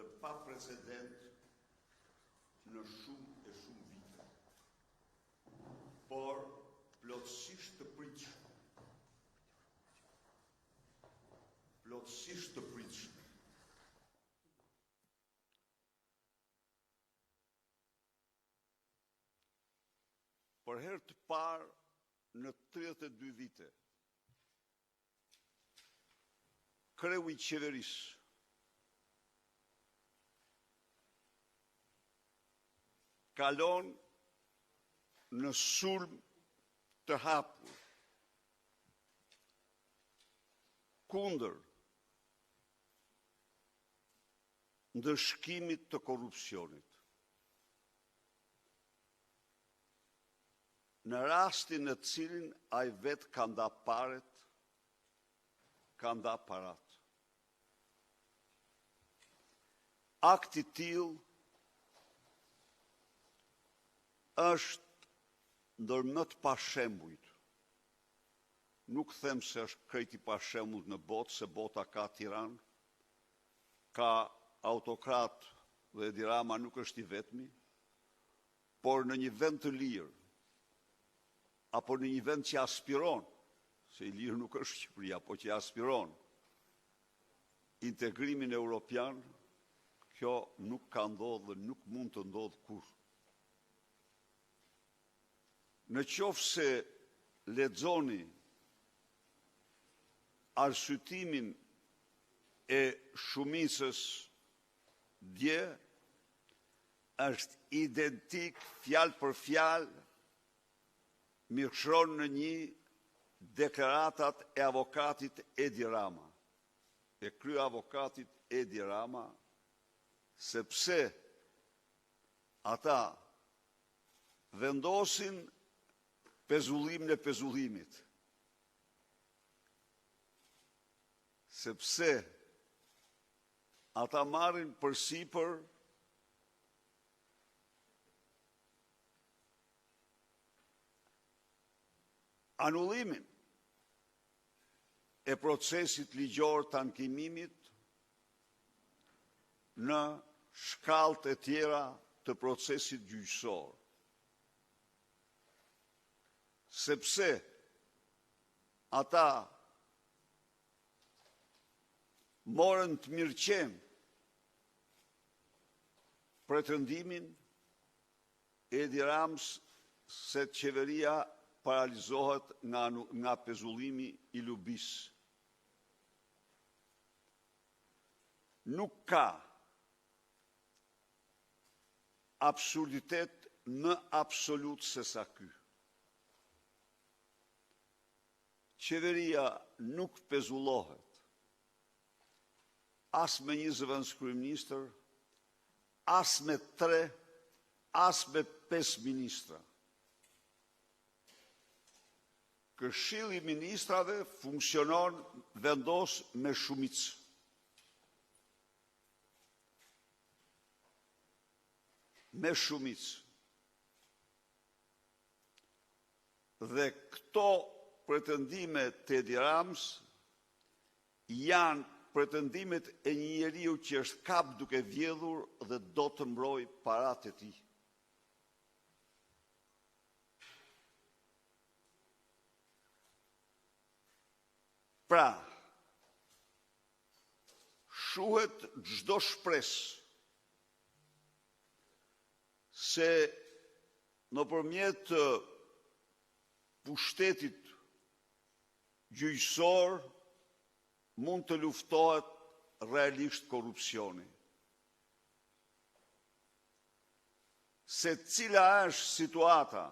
të pa precedent në shumë e shumë vite, por plotësisht të pritshme. Plotësisht të pritshme. Për herë të parë në 32 vite, kreu i qeverisë kalon në sulm të hapur kundër ndëshkimit të korrupsionit. Në rastin në cilin ai vetë ka nda paret, ka nda parat. Akti i tillë është ndër më të pashembujt. Nuk them se është krejt i pashembujt në botë, se bota ka tiran, ka autokrat dhe Edi Rama nuk është i vetmi, por në një vend të lirë, apo në një vend që aspiron, se i lirë nuk është Shqipëria, po që aspiron integrimin europian, kjo nuk ka ndodhë dhe nuk mund të ndodhë kur. Në qoftë se lexoni arsyetimin e shumicës dje, është identik fjalë për fjalë, mirëshron në një deklaratat e avokatit Edi Rama, e krye avokatit Edi Rama, sepse ata vendosin pezullimin e pezullimit, sepse ata marrin përsipër anullimin e procesit ligjor të ankimimit në shkallët e tjera të procesit gjyqësor. Sepse ata morën të mirëqen pretendimin e Edi Ramës se qeveria paralizohet nga pezullimi i lubis. Nuk ka absurditet më absolut se sa ky. Qeveria nuk pezullohet as me një zëvendëskryeministër, as me 3, as me 5 ministra. Këshilli i ministrave funksionon vendos me shumicë. Me shumicë. Dhe këto pretendime të Edi Ramës janë pretendimet e një njeriu që është kap duke vjedhur dhe do të mbrojë paratë e tij. Pra, shuhet çdo shpresë se nëpërmjet pushtetit gjyqësor mund të luftohet realisht korrupsioni. Se cila është situata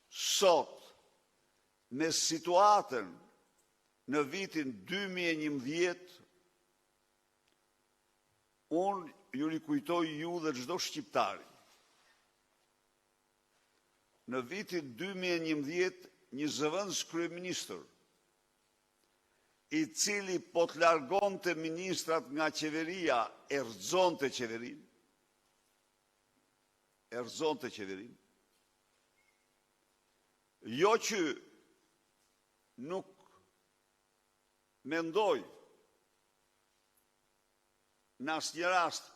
sot me situatën në vitin 2011, unë ju rikujtoj ju dhe çdo shqiptari. Në vitin 2011, një zëvendës kryeministër, i cili po të largonte ministrat nga qeveria, erxonte qeverinë. Erxonte qeverinë. Jo që nuk mendoj në asnjë rast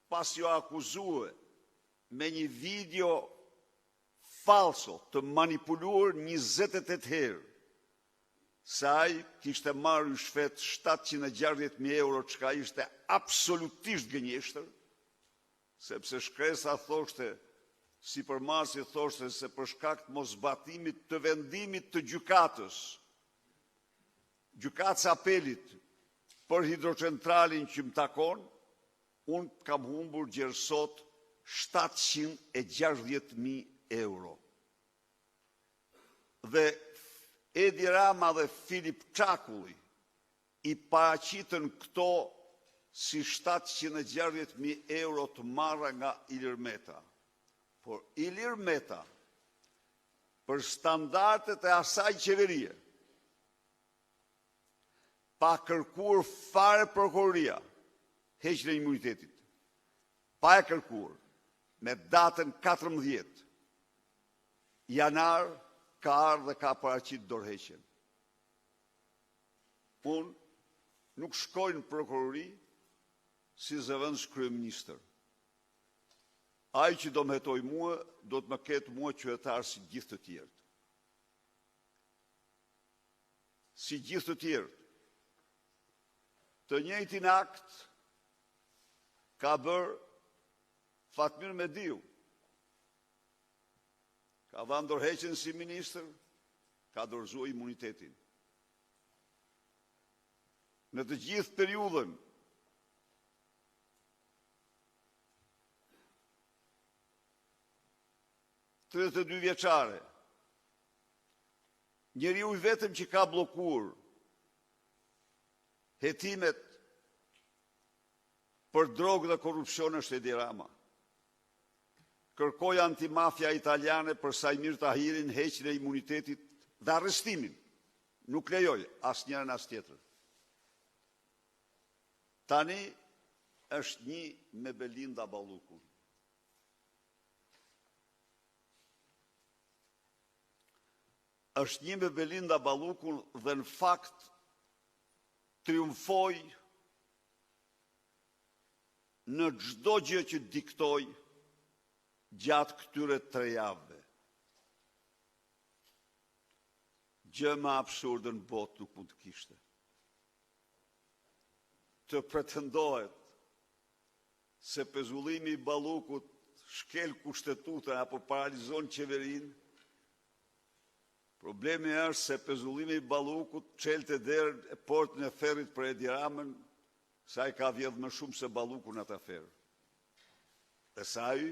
pas jo akuzue me një video falso të manipuluar 28 herë se ai kishte marrë në shfet 760.000 euro, çka ishte absolutisht gënjeshtër, sepse shkresa thoshte, sipërmarrësi thoshte se për shkak të mosbatimit të vendimit të gjykatës, gjykatës apelit për hidrocentralin që më takon, unë kam humbur gjerësot 760.000 euro. Dhe Edi Rama dhe Filip Çakulli i paraqitën këto si 760.000 euro të marra nga Ilir Meta. Por Ilir Meta, për standardet e asaj qeverie, pa kërkuar fare prokuroria heqjen e imunitetit, pa e kërkuar, me datën 14 janar ka ardhur dhe ka paraqit dorëheqjen. Unë nuk shkoj në prokurori si zëvendës kryeministër. Ai që do më hetoj mua, do të më ketë mua qytetar si gjithë të tjerët. Si gjithë të tjerët. Të njëjtin akt ka bërë Fatmir Mediu. Ka dhënë dorëheqjen si ministër, ka dorëzuar imunitetin. Në të gjithë periudhën të 32 vjeçare, njeriu i vetëm që ka bllokuar hetimet për drogë dhe korrupsion është Edi Rama. Kërkoi antimafia italiane për Sajmir Tahirin heqjen e imunitetit dhe arrestimin. Nuk lejoj asnjërin as tjetrën. Tani është një me Belinda Ballukun. Është një me Belinda Ballukun dhe në fakt triumfoi në çdo gjë që diktoi gjatë këtyre 3 javëve. Gjë më absurde në botë nuk mund të kishte. Të pretendohet se pezullimi i Ballukut shkel kushtetutën apo paralizon qeverinë. Problemi është se pezullimi i Ballukut çelte derën e portën e ferrit për Edi Ramën, sa i ka vjedhë më shumë se Balluku në atë aferë. E sa i,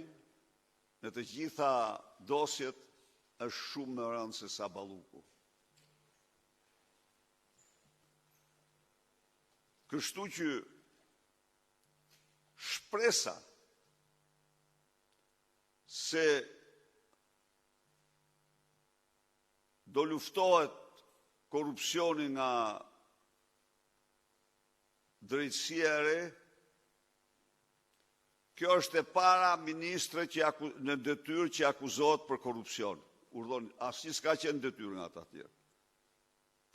në të gjitha dosjet, është shumë më rëndë se sa Balluku. Kështu që shpresa se do luftohet korrupsioni nga drejtësia e re, kjo është e para ministre që në detyrë që akuzohet për korrupsion. Urdhon, asnjë s'ka qenë detyrë nga ata të tjerë.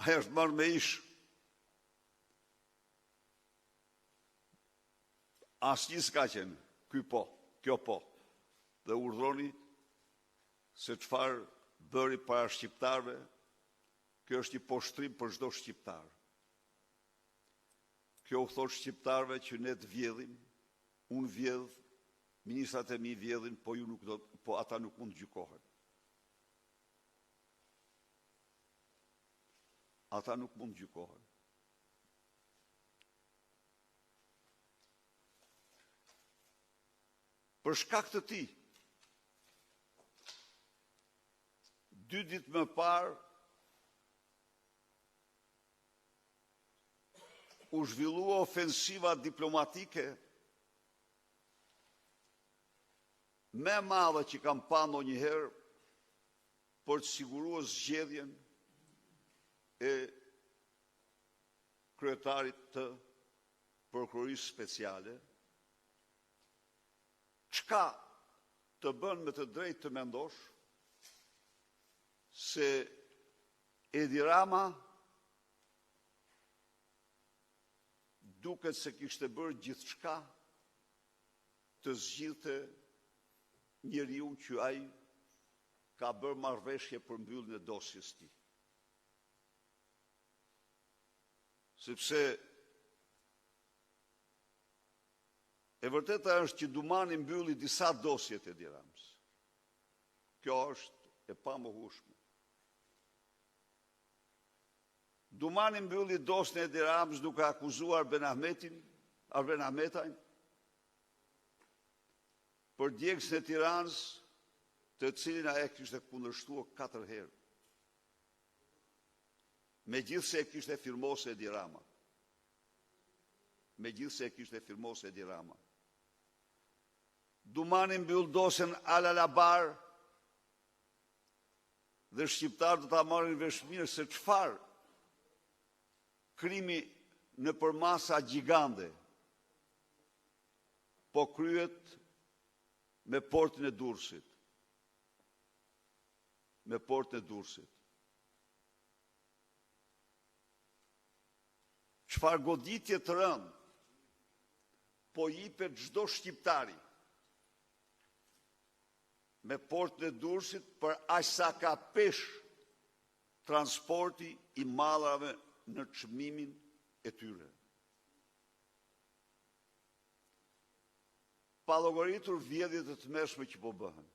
Ai është marrë me ish. Asnjë s'ka qenë, ky po, kjo po. Dhe urdhroni se çfarë bëri para shqiptarëve, kjo është një poshtrim për çdo shqiptar. Kjo u thot shqiptarëve që ne të vjedhim, unë vjedh, ministrat e mi vjedhin, po ju nuk do, po ata nuk mund të gjykohen. Ata nuk mund të gjykohen. Për shkak të tij, 2 ditë më parë u zhvillua ofensiva diplomatike më e madhe që kam parë ndonjëherë për të siguruar zgjedhjen e kryetarit të prokurorisë speciale, çka të bën me të drejtë të mendosh se Edi Rama duket se kishte bërë gjithçka të zgjidhte njeriu që ai ka bërë marrëveshje për mbylljen e dosjes tij. Sepse e vërteta është që Dumani mbylli disa dosjet e Edi Ramës. Kjo është e pamohueshme. Dumani mbylli dosjen e Edi Ramës duke akuzuar Arben Ahmetajn për djegësin e Tiranës, të cilin ai kishte kundërshtuar 4 herë. Megjithse e kishte firmosur Edi Rama. Dumani mbyll dosjen Al-Alabar dhe shqiptarët do ta marrin vesh mirë se çfarë krimi në përmasa gjigande po kryet me portën e Durrësit. Çfarë goditje të rëndë po jipet çdo shqiptari me portën e Durrësit për aq sa ka pesh transporti i mallrave në çmimin e tyre. Pa llogaritur vjedhjet e tmeshme që po bëhen.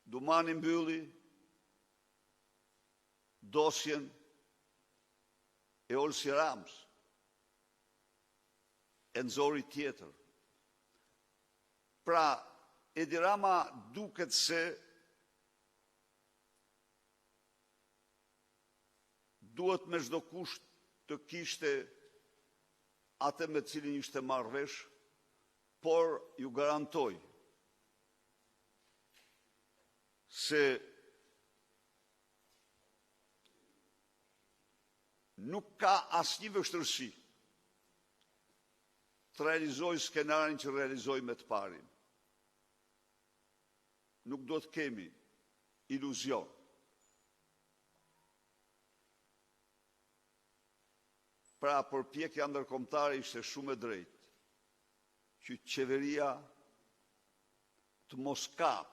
Dumani mbylli dosjen e Olsi Ramës, e nxori tjetër. Pra, Edi Rama duket se duhet me çdo kusht të kishte atë me cilin ishte marrëvesh, por ju garantoj se nuk ka asnjë vështirësi të realizoj skenarin që realizoj me të parin. Nuk do të kemi iluzion. Pra, përpjekja ndërkombëtare ishte shumë e drejtë që qeveria të mos kap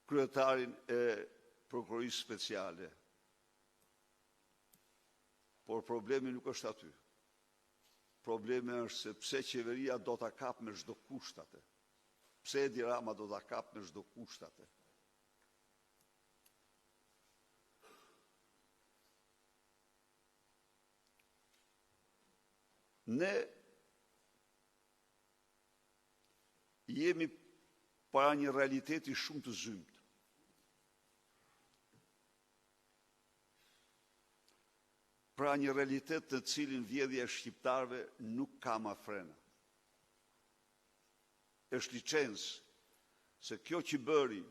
kryetarin e prokurorisë speciale. Por problemi nuk është aty. Problemi është se pse qeveria do ta kap me çdo kusht atë. Pse Edi Rama do ta kap me çdo kusht atë. Ne jemi para një realiteti shumë të zymt. Pra një realitet të cilin vjedhja e shqiptarëve nuk ka ma frena. Është licencë se kjo që bëri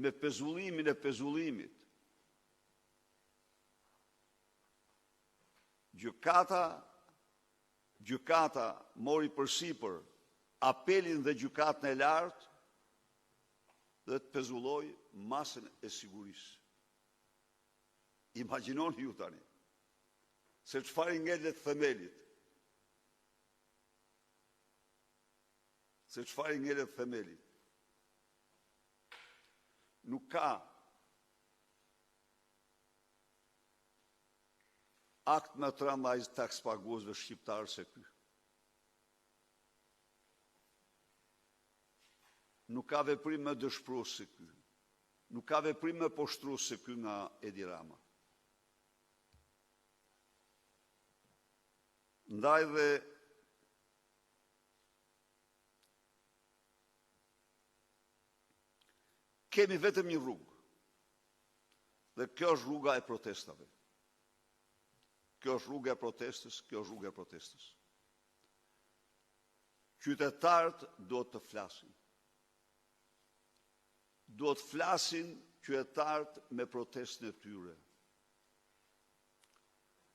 me pezullimin e pezullimit, gjykata mori përsipër apelin dhe gjykatën e lartë dhe të pezulloi masën e sigurisë. Imagjinoni ju tani se çfarë ngelet themelit. Nuk ka akt me të rëndë ai takspaguesve shqiptarë se ky. Nuk ka veprim më dëshpërues se ky. Nuk ka veprim më poshtrues se ky nga Edi Rama. Ndaj dhe kemi vetëm një rrugë. Dhe kjo është rruga e protestave. Kjo është rruga e protestës. Qytetarët duhet të flasin. Duhet flasin qytetarët me protestën e tyre.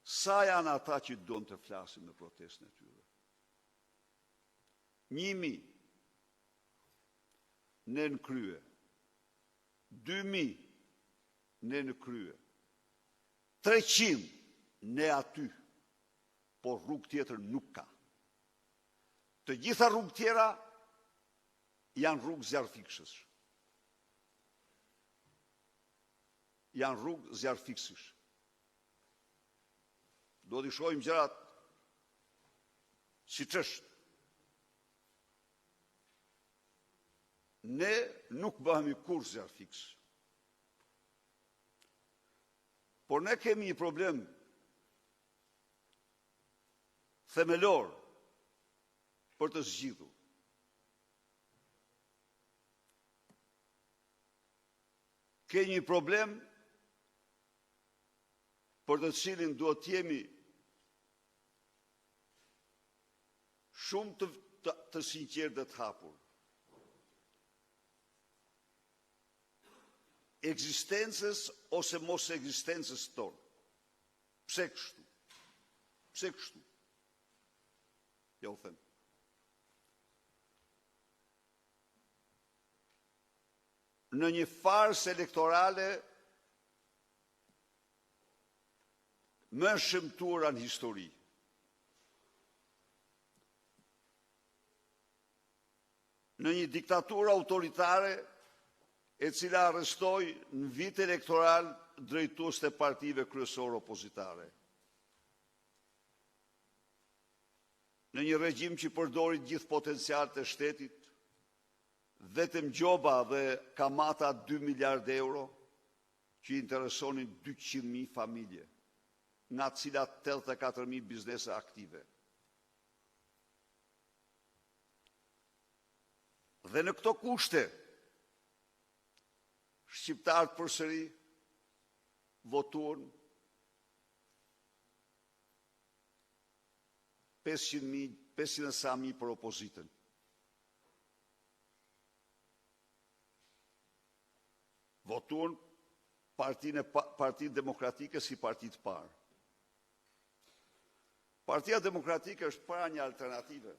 Sa janë ata që duan të flasin me protestën e tyre? 1.000 në krye. 2.000 në krye. 300 ne aty, por rrugë tjetër nuk ka. Të gjitha rrugë tjera janë rrugë zjarfikshës. Janë rrugë zjarfikshës. Do t'i shohim gjërat si ç'është. Ne nuk bëhemi kur zjarfiks. Por ne kemi një problem themelor për të zgjidhur. Kemi një problem për të cilin duhet të jemi shumë të sinqertë dhe të hapur. Ekzistencës ose mos ekzistencës tonë. Pse kështu? Pse kështu? Ja u them. Në një farsë elektorale më shëmtuara në histori. Në një diktaturë autoritare e cila arrestoi në vit elektoral drejtues të partive kryesore opozitare. Në një regjim që përdori gjithë potencialet e shtetit, vetëm gjoba dhe kamata 2 miliard euro që interesonin 200.000 familje, nga cilat 84.000 biznese aktive. Dhe në këto kushte, shqiptarët përsëri votuan 500.000 për opozitën. Votuan Partinë Demokratike si parti të parë. Partia Demokratike është para një alternative.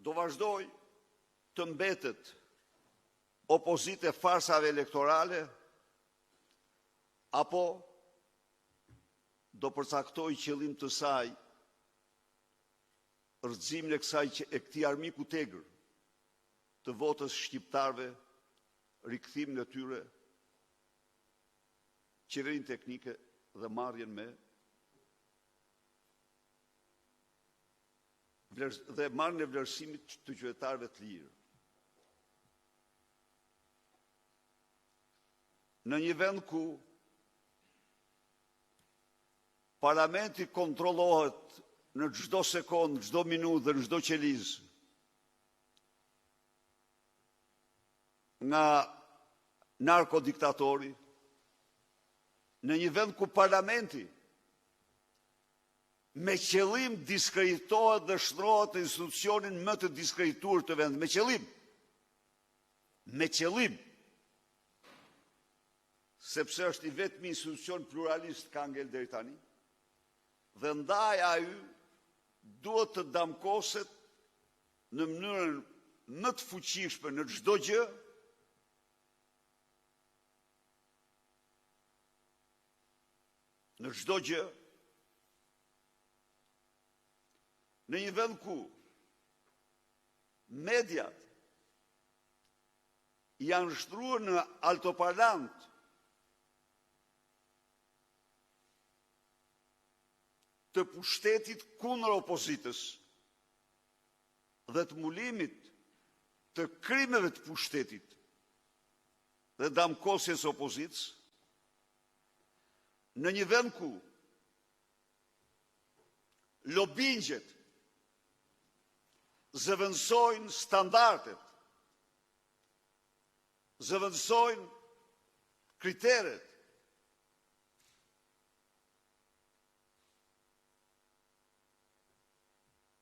Do vazhdoj të mbetet opozite farsave elektorale, apo do përcaktoj qëllim të saj rrëzimin e këtij armiku tegër të votës shqiptarëve, rikthimin e tyre, qeverinë teknike dhe marrjen me dhe marrjen e vlerësimit të qytetarëve të lirë. Në një vend ku parlamenti kontrollohet në çdo sekond, çdo minutë dhe në çdo qelizë nga narkodiktatori, në një vend ku parlamenti me qëllim diskreditohet dhe shndrohet institucionin më të diskredituar të vendit, me qëllim, sepse është i vetmi institucion pluralist ka ngel deri tani, dhe ndaj ai duhet të damkoset në mënyrën më të fuqishme në çdo gjë, në një vend ku mediat janë shtruar në altoparlant të pushtetit kundër opozitës dhe të mulimit të krimeve të pushtetit dhe damkosjes opozitës, në një vend ku lobingjet zëvendësojnë standardet, zëvendësojnë kriteret,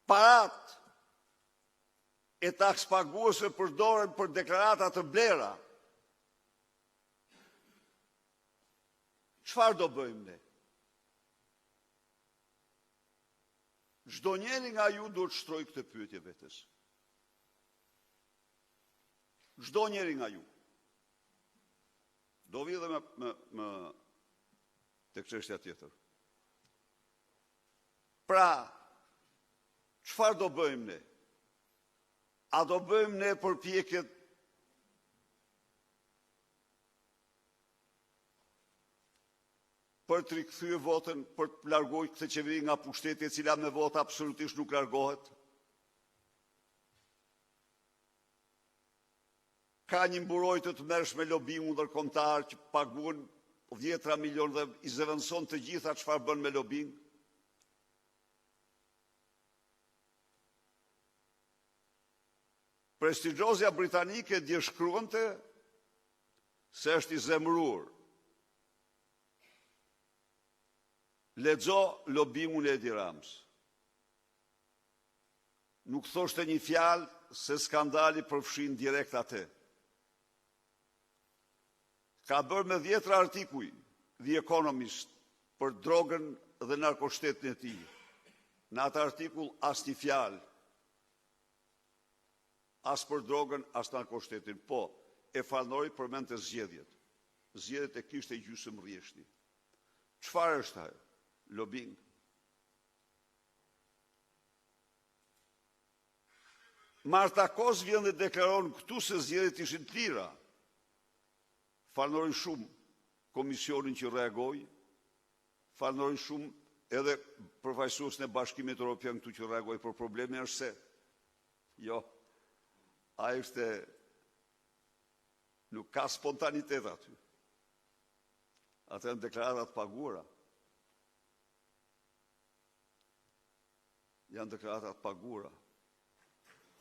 parat e takspaguesve përdoren për deklarata të blera. Çfarë do bëjmë ne? Çdo njeri nga ju duhet të shtrojë këtë pyetje vetes. Çdo njeri nga ju Do vi dhe me të çështja tjetër. Pra, çfarë do bëjmë ne? A do bëjmë ne përpjekjet për të rikthyer votën, për të larguar këtë qeveri nga pushteti e cila me vota absolutisht nuk largohet? Ka një mburojtë të mërshme lobiu ndërkombëtar që paguan 10 milion dhe i zëvendëson të gjitha çfarë bën me lobin. Prestigjozja britanike dje shkruante se është i zemëruar. Lexo lobiun e Edi Rams. Nuk thoshte një fjalë se skandali përfshin direkt atë. Ka bërë me 10 artikuj The Economist për drogën dhe narkoshtetin e tij. Në atë artikull as një fjalë. As për drogën, as narkoshtetin. Po, e falnori përmendte zgjedhjet. Zgjedhjet e kishte gjysmë rrjeshti. Çfarë është ajo? Lobbying. Marta Kos vjen dhe deklaron këtu se zgjedhjet ishin të lira. Falnori shumë komisionin që reagoi, falnori shumë edhe përfaqësuesin e Bashkimit Evropian këtu që reagoi, por problemi është se jo, ai është nuk ka spontanitet aty. Atë janë deklaratat paguara. Janë deklaratat paguara.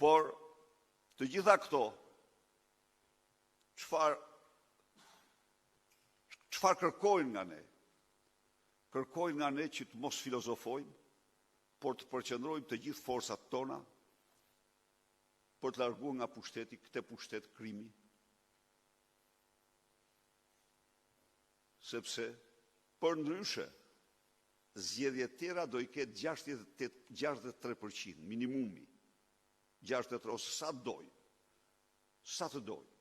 Por të gjitha këto çfarë kërkojnë nga ne? Kërkojnë nga ne që të mos filozofojmë, por të përqendrojmë të gjithë forcat tona për të larguar nga pushteti këtë pushtet krimi. Sepse përndryshe zgjedhjet tjera do i ketë 63% minimumi. 63 ose sa doj. Sa të doj.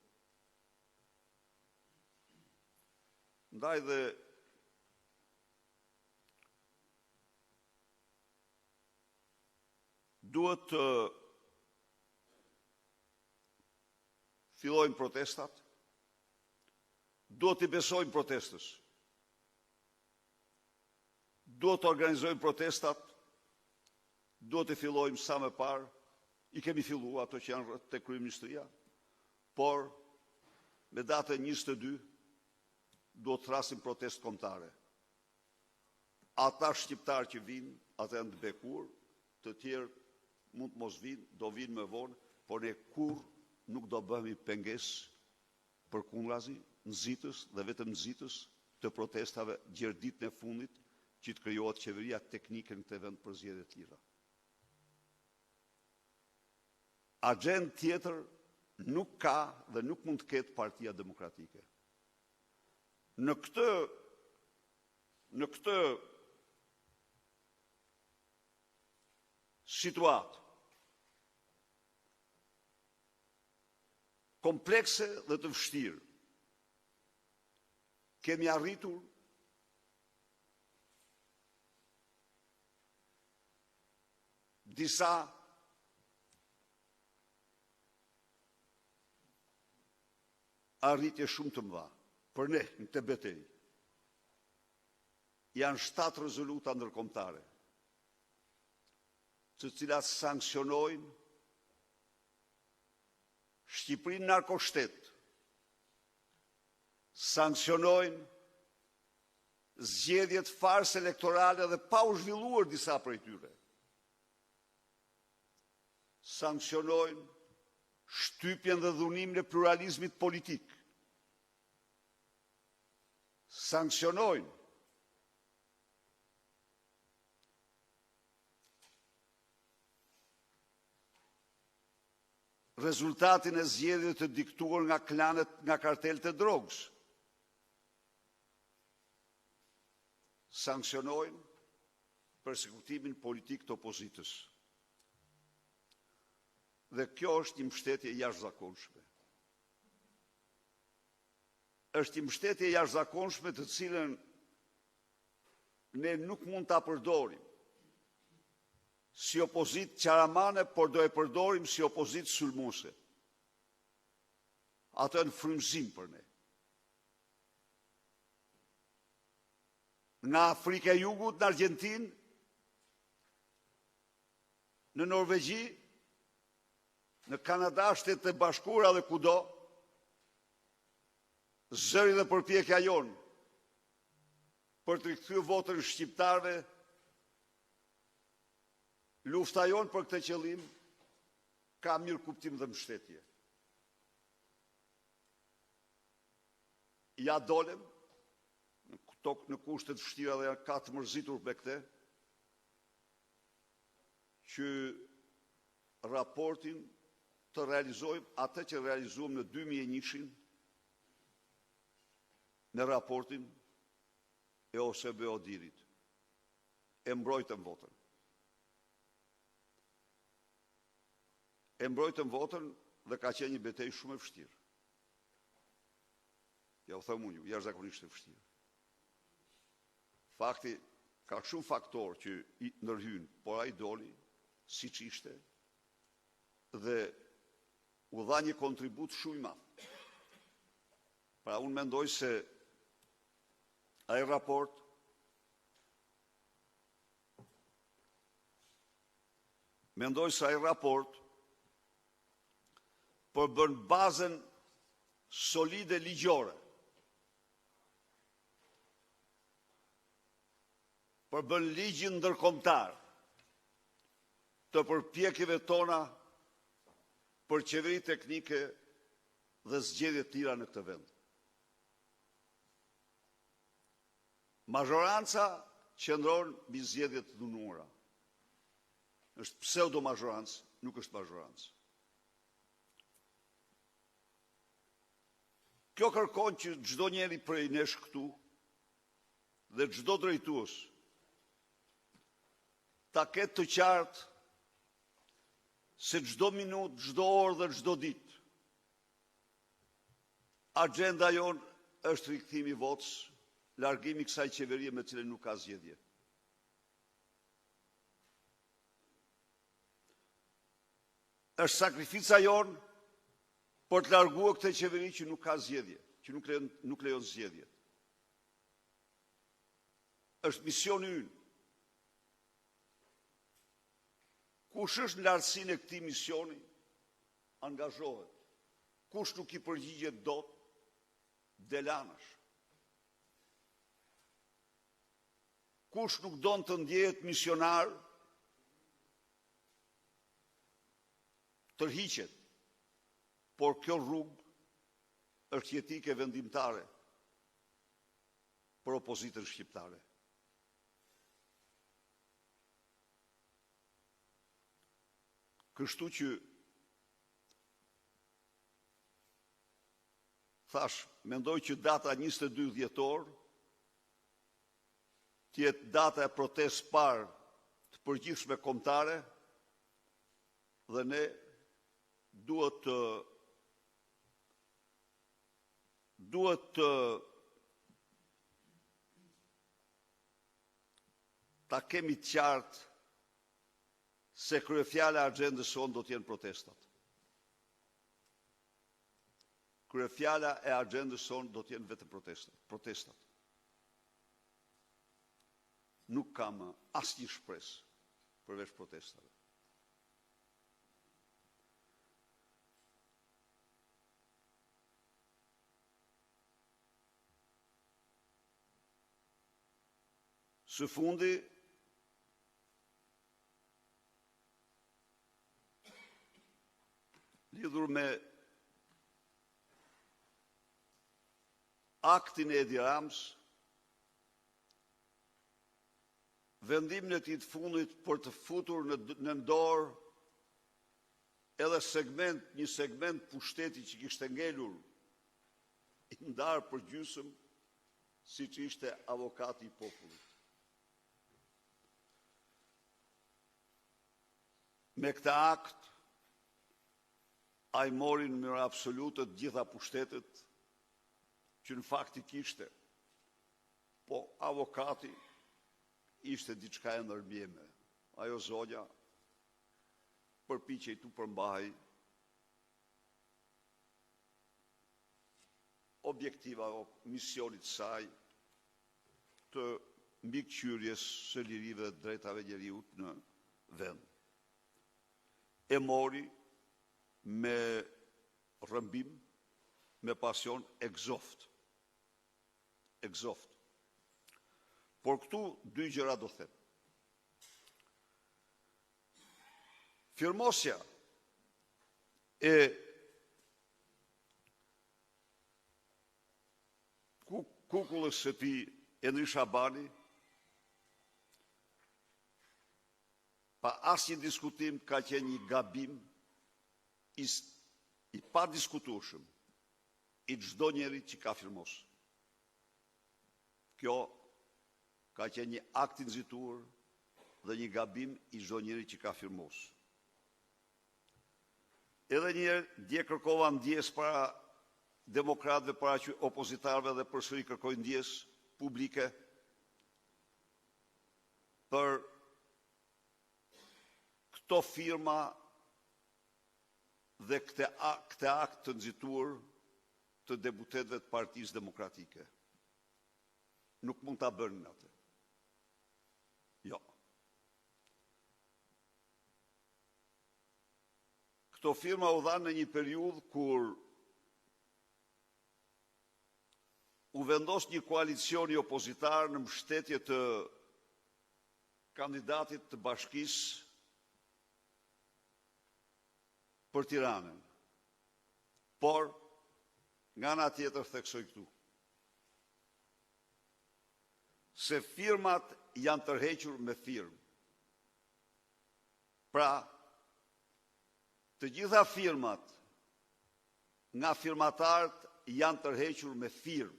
Ndaj dhe duhet të fillojnë protestat, duhet të besojnë protestës, duhet të organizojnë protestat, duhet të fillojmë sa më parë, i kemi fillu ato që janë te kryeministria, por me datën 22 duhet të thrasim protestë kombëtare. Ata shqiptarë që vinë, ata janë të bekur, të tjerë mund të mos vinë, do vinë më vonë, por ne kur nuk do bëhemi pengesë përkundrazi, nxitës dhe vetëm nxitës të protestave gjatë ditën e fundit që të krijohet qeveria teknike në këtë vend për zgjedhje të lira. Agjendë tjetër nuk ka dhe nuk mund të ketë Partia Demokratike. Në këtë situatë komplekse dhe të vështirë, kemi arritur disa arritje shumë të mëdha për ne në këtë betejë. Janë 7 rezoluta ndërkombëtare, të cilat sankcionojnë Shqipërinë narkoshtet, sankcionojnë zgjedhjet farsë elektorale dhe pa u zhvilluar disa prej tyre. Sankcionojnë shtypjen dhe dhunimin e pluralizmit politik. Sankcionojnë rezultatin e zgjedhjeve të diktuar nga klanet, nga kartelet e drogës. Sankcionojnë persekutimin politik të opozitës. Dhe kjo është një mbështetje jashtëzakonshme. është një mbështetje e jashtëzakonshme të cilën ne nuk mund ta përdorim si opozitë qaramane, por do e përdorim si opozitë sulmuese. Ato në frymëzim për ne. Nga Afrika e Jugut në Argjentinë, në Norvegji, në Kanada, Shtetet e Bashkuara dhe kudo, zëri dhe përpjekja jonë për të rikthyer votën shqiptarëve, lufta jonë për këtë qëllim ka mirë kuptim dhe mbështetje. Ja dolem në kushte të vështira dhe ka të mërzitur me këtë, që raportin të realizojmë atë që realizuam në 2001 në raportin e OSBE Odirit. E mbrojtëm votën. E mbrojtëm votën dhe ka qenë një betejë shumë e vështirë. Ja u them unë, jashtëzakonisht e vështirë. Fakti, ka shumë faktorë që i ndërhyjnë, por ai doli siç ishte dhe u dha një kontribut shumë i madh. Pra unë mendoj se ai raport përbën bazën solide ligjore, përbën ligjin ndërkombëtar të përpjekjeve tona për qeveri teknike dhe zgjedhje të tjera në këtë vend. Mazhoranca qëndron mbi zgjedhjet të dhunuara. Është pseudo-mazhorancë, nuk është mazhorancë. Kjo kërkon që çdo njeri prej nesh këtu dhe çdo drejtues ta ketë të qartë se çdo minutë, çdo orë dhe çdo ditë agenda jonë është rikthimi i votës, largimi i kësaj qeverie me cilën nuk ka zgjedhje. Është sakrifica jonë për të larguar këtë qeveri që nuk ka zgjedhje, që nuk lejon zgjedhje. Është misioni ynë. Kush është në lartësinë e këtij misioni, angazhohet. Kush nuk i përgjigjet dot, delanash. Kush nuk don të ndjehet misionar, tërhiqet. Por kjo rrugë është jetike vendimtare për opozitën shqiptare. Kështu që mendoj që data 22 dhjetor të jetë data e protestë parë të përgjithshme kombëtare dhe ne duhet ta kemi të qartë se kryefjala e agjendës sonë do të jenë protestat. Kryefjala e agjendës sonë do të jenë vetëm protestat. Nuk kam asnjë shpresë përveç protestave. Së fundi, lidhur me aktin e Edi Ramës, vendimin e tij të fundit për të futur në dorë edhe një segment pushteti që kishte ngelur i ndarë për gjysmë, siç ishte avokati i popullit. Me këtë akt, ai mori në mënyrë absolute të gjitha pushtetet që në fakti kishte, po avokati ishte diçka e ndërmjeme. Ajo zonja përpiqej tu përmbaj objektiva o misionit saj të mbikëqyrjes së lirive dhe drejtave njeriut në vend. E mori me rrëmbim, me pasion egzoft. Por këtu dy gjëra do them. Firmosja e kukullës së tij Endri Shabani, pa asnjë diskutim, ka qenë një gabim i pa diskutueshëm i çdo njeri që ka firmosur. Kjo ka qenë një akt i nxitur dhe një gabim i çdo njeri që ka firmosur. Edhe një herë dje kërkova ndjes para demokratëve, para opozitarëve dhe përsëri kërkoj ndjes publike për këto firma dhe këtë akt të nxitur të deputetëve të Partisë Demokratike. Nuk mund ta bënin atë. Jo. Këto firma u dhanë në një periudhë kur u vendos një koalicion i opozitar në mbështetje të kandidatit të bashkisë për Tiranën. Por, nga ana tjetër theksoj këtu, se firmat janë tërhequr me firmë. Pra, të gjitha firmat nga firmatarët janë tërhequr me firmë,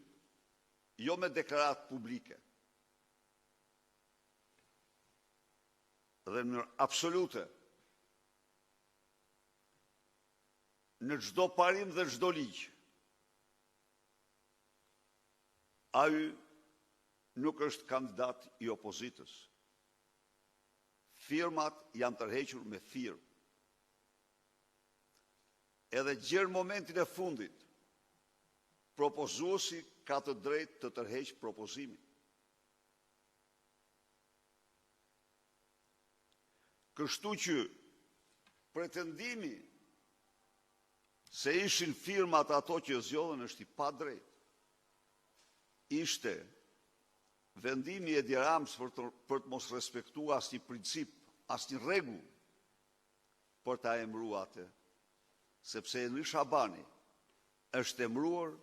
jo me deklaratë publike. Dhe në absolute, në çdo parim dhe çdo ligj, ai nuk është kandidat i opozitës. Firmat janë tërhequr me firmë. Edhe gjerë momentin e fundit, propozuesi ka të drejtë të tërheqë propozimin. Kështu që pretendimi se ishin firmat ato që zgjodhen është i padrejtë. Ishte vendimi e Edi Ramës për të mos respektuar asnjë princip, asnjë rregull për ta emëruar atë, sepse Endri Shabani është emëruar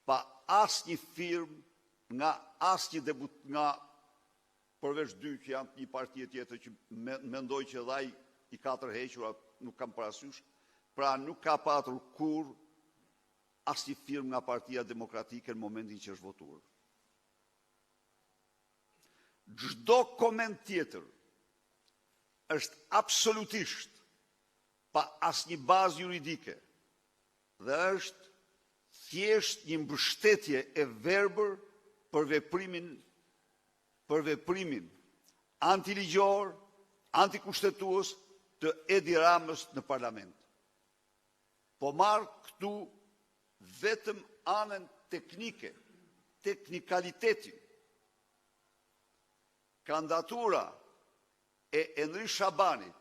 pa asnjë firmë nga asnjë nga përveç dy që janë një parti tjetër që mendoj që dhe ai i ka tërhequr, nuk kam parasysh, pra nuk ka patur kur asnjë firmë nga Partia Demokratike në momentin që është votuar. Çdo koment tjetër është absolutisht pa asnjë bazë juridike dhe është thjesht një mbështetje e verbër për veprimin antiligjor, antikushtetues të Edi Ramës në parlament. Po marr këtu vetëm anën teknike, teknikalitetin. Kandidatura e Endri Shabanit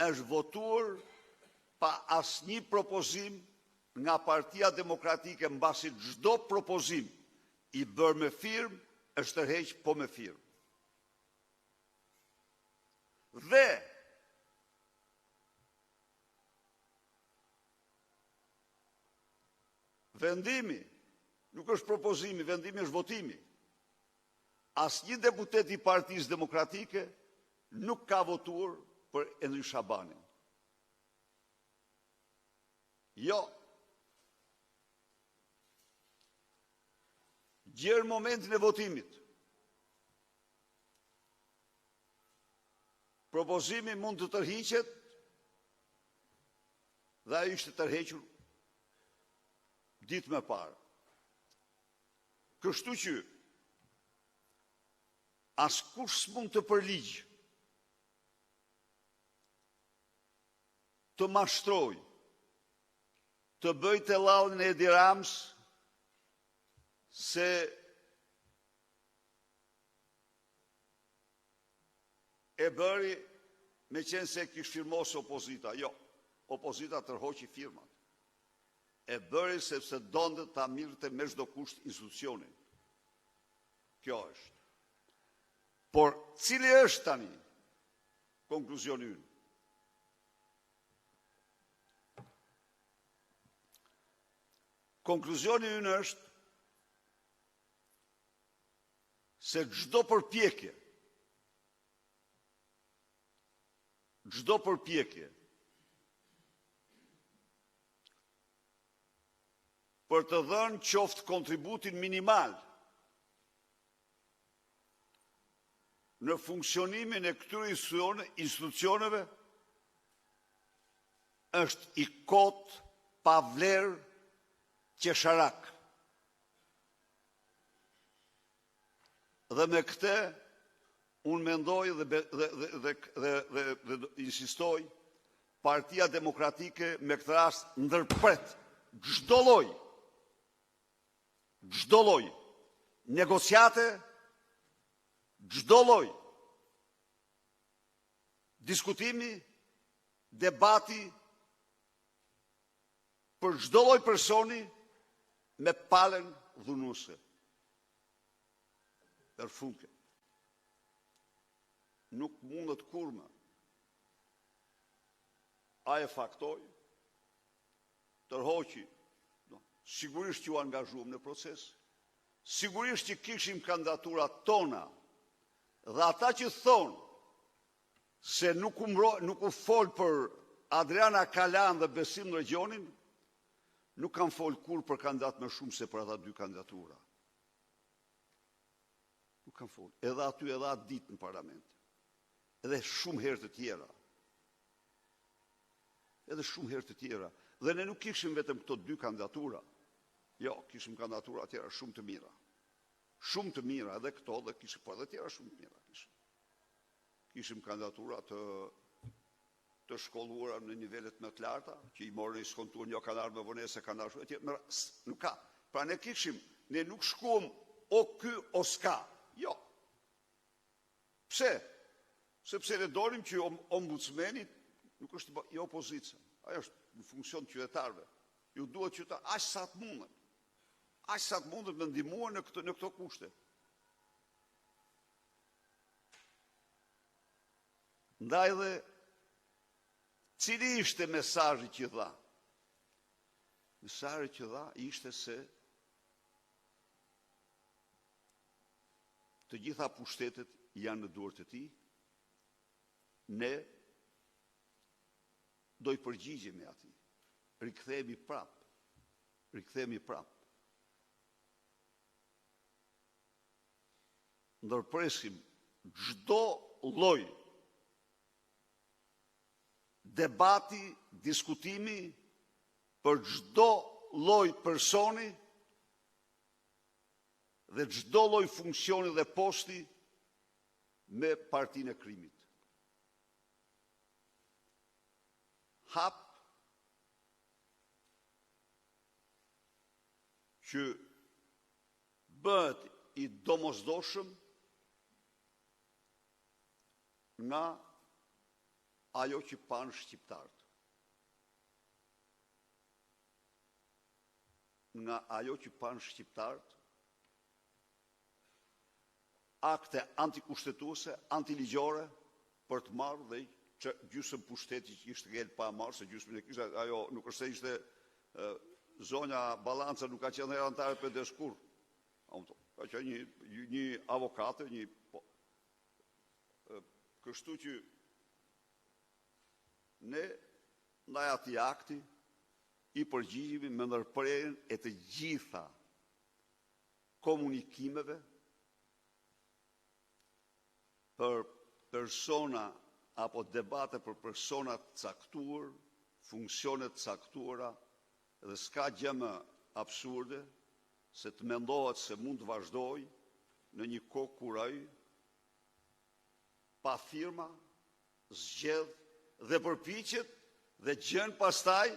është votuar pa asnjë propozim nga Partia Demokratike, mbasi çdo propozim i bërë me firmë është tërheq po me firmë. Dhe vendimi nuk është propozimi, vendimi është votimi. Asnjë deputet i Partisë Demokratike nuk ka votuar për Endri Shabanin. Jo. Gjerë momentin e votimit. Propozimi mund të tërhiqet dhe ai ishte tërhequr ditë më parë. Kështu që askush s'mund të përligj të mashtroj, të bëj të laudin e Edi Rams se e bëri me qenë se kish firmosë opozita. Jo, opozita tërhoqi firmat. E bëri sepse donte ta mirëte me çdo kusht institucionin. Kjo është. Por cili është tani konkluzioni ynë? Konkluzioni ynë është se çdo përpjekje për të dhënë qoftë kontributin minimal në funksionimin e këtyre institucioneve është i kot pa vlerë qesharak. Dhe me këtë unë mendoj dhe insistoj, Partia Demokratike me këtë rast ndërpret çdo lloj negociate, çdo lloj diskutimi, debati për çdo lloj personi me palën dhunuese. Përfunke. Nuk mundet kurrë. A e faktoj, tërhoqi, sigurisht që u angazhuam në proces, sigurisht që kishim kandidaturat tona, dhe ata që thonë se nuk u fol për Adriana Kalan dhe Besim në Regionin, nuk kanë fol kur për kandidat më shumë se për ata dy kandidatura. Nuk kanë fol. Edhe aty edhe atë ditë në parlament. Edhe shumë herë të tjera. Dhe ne nuk kishim vetëm këto dy kandidatura. Jo, kishim kandidatura tjera shumë të mira. Shumë të mira, edhe këto dhe kishim po edhe tjera shumë të mira. Kishim kandidatura të shkolluara në nivelet më të larta, që i morën i skontuar jo kanë ardhur me vonese, kanë ardhur etj. Nuk ka. Pra ne nuk shkuam o ky o s'ka. Jo. Pse? Sepse ne dorim që ombudsmeni nuk është i opozicën. Ajo është në funksion të qytetarëve. Ju duhet që ta aq sa të mundet me ndihmuar në këto kushte. Ndaj dhe cili ishte mesazhi që dha? Mesazhi që dha ishte se të gjitha pushtetet janë në dorë të tij. Ne do i përgjigjemi atij. Rikthehemi prap. Ndërpresim çdo lloj debati, diskutimi për çdo lloj personi dhe çdo lloj funksioni dhe posti me Partinë e Krimit. Hap që bëhet i domosdoshëm nga ajo që panë shqiptarët. Akte antikushtetuese, antiligjore, për të marrë dhe që gjysmë pushteti që ishte ngel pa marrë, se gjysmën e kishte, ajo nuk është se ishte zonja Balanca, nuk ka qenë herë antare për deskur. Ka qenë një avokate, kështu që ne ndaj atij akti i përgjigjemi me ndërprerjen e të gjitha komunikimeve për persona apo debate për persona të caktuar, funksione të caktuara, dhe s'ka gjë më absurde se të mendohet se mund të vazhdoj në një kohë kur ai pa firma zgjedh dhe përpiqet dhe gjen pastaj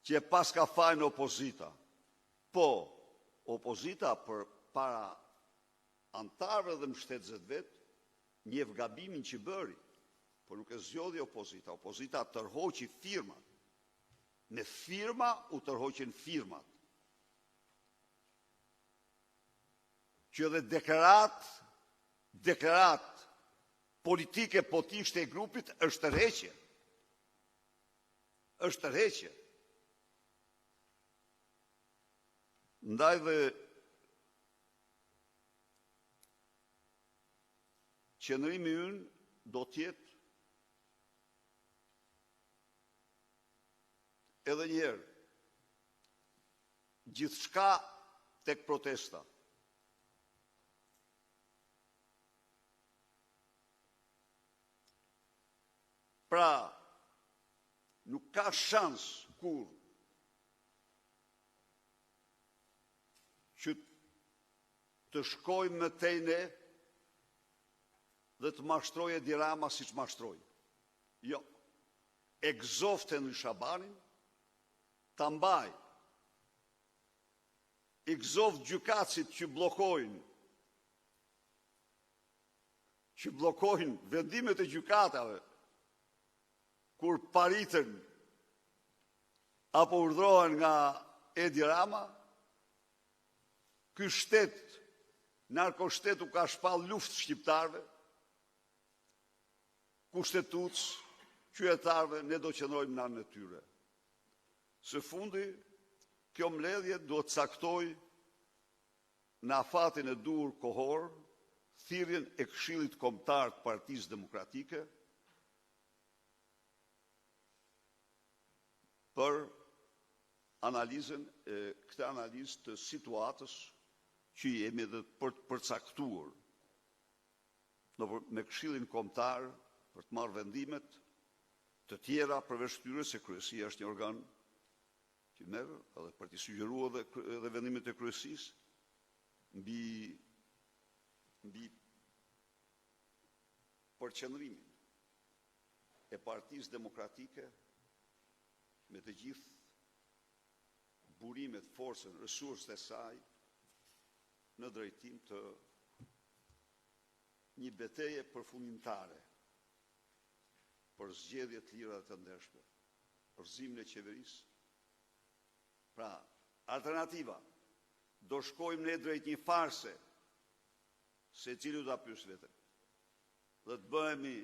që pas ka fajnë opozita. Po, opozita për para antarëve dhe mbështetësve vet njeh gabimin që bëri, por nuk e zgjodhi opozita. Opozita tërhoqi firmat. Me firma u tërhoqen firmat. Që edhe deklarat politike po t'ishte e grupit është tërheqje. Është tërheqje. Ndaj dhe qëndrimi ynë do t'jetë edhe njerë gjithçka tek protesta. Pra, nuk ka shans kur që të shkojmë me tejne dhe të mashtroje Edi Rama si që mashtroj. Jo, egzofte në Shabanin, të mbaj, egzoft gjykatësit që blokojnë vendimet e gjykatave, kur paritën apo urdhrohen nga Edi Rama, ky shtet, narkoshtetu ka shpall luftë shqiptarve, kushtetuc, qytetarve, ne do qëndrojmë në anën e tyre. Së fundi, kjo mbledhje duhet caktoj në afatin e dur kohor, thirrjen e Këshillit Kombëtar të Partisë Demokratike për analizën, këtë analizë të situatës që jemi dhe për të përcaktuar me Këshillin Kombëtar për të marrë vendimet të tjera përveç këtyre, se kryesia është një organ që merr edhe për të sugjeruar edhe vendimet e kryesisë mbi përqendrimin e Partisë Demokratike me të gjithë burimet, forcën, resurset e saj në drejtim të një betejë përfundimtare për zgjedhje të lira dhe të ndershme, për zimën e qeverisë. Pra, alternativa, do shkojmë ne drejt një farse, se cili do ta pyes veten. Dhe të bëhemi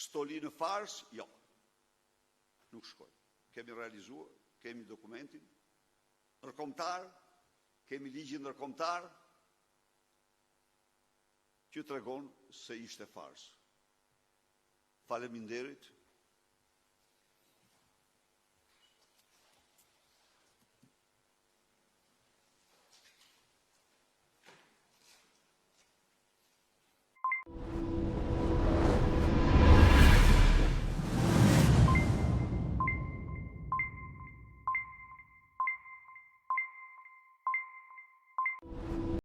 stoli në fars? Jo. Nuk shkojmë. Kemi realizuar, kemi dokumentin ndërkombëtar, kemi ligjin ndërkombëtar që tregon se ishte fars. Faleminderit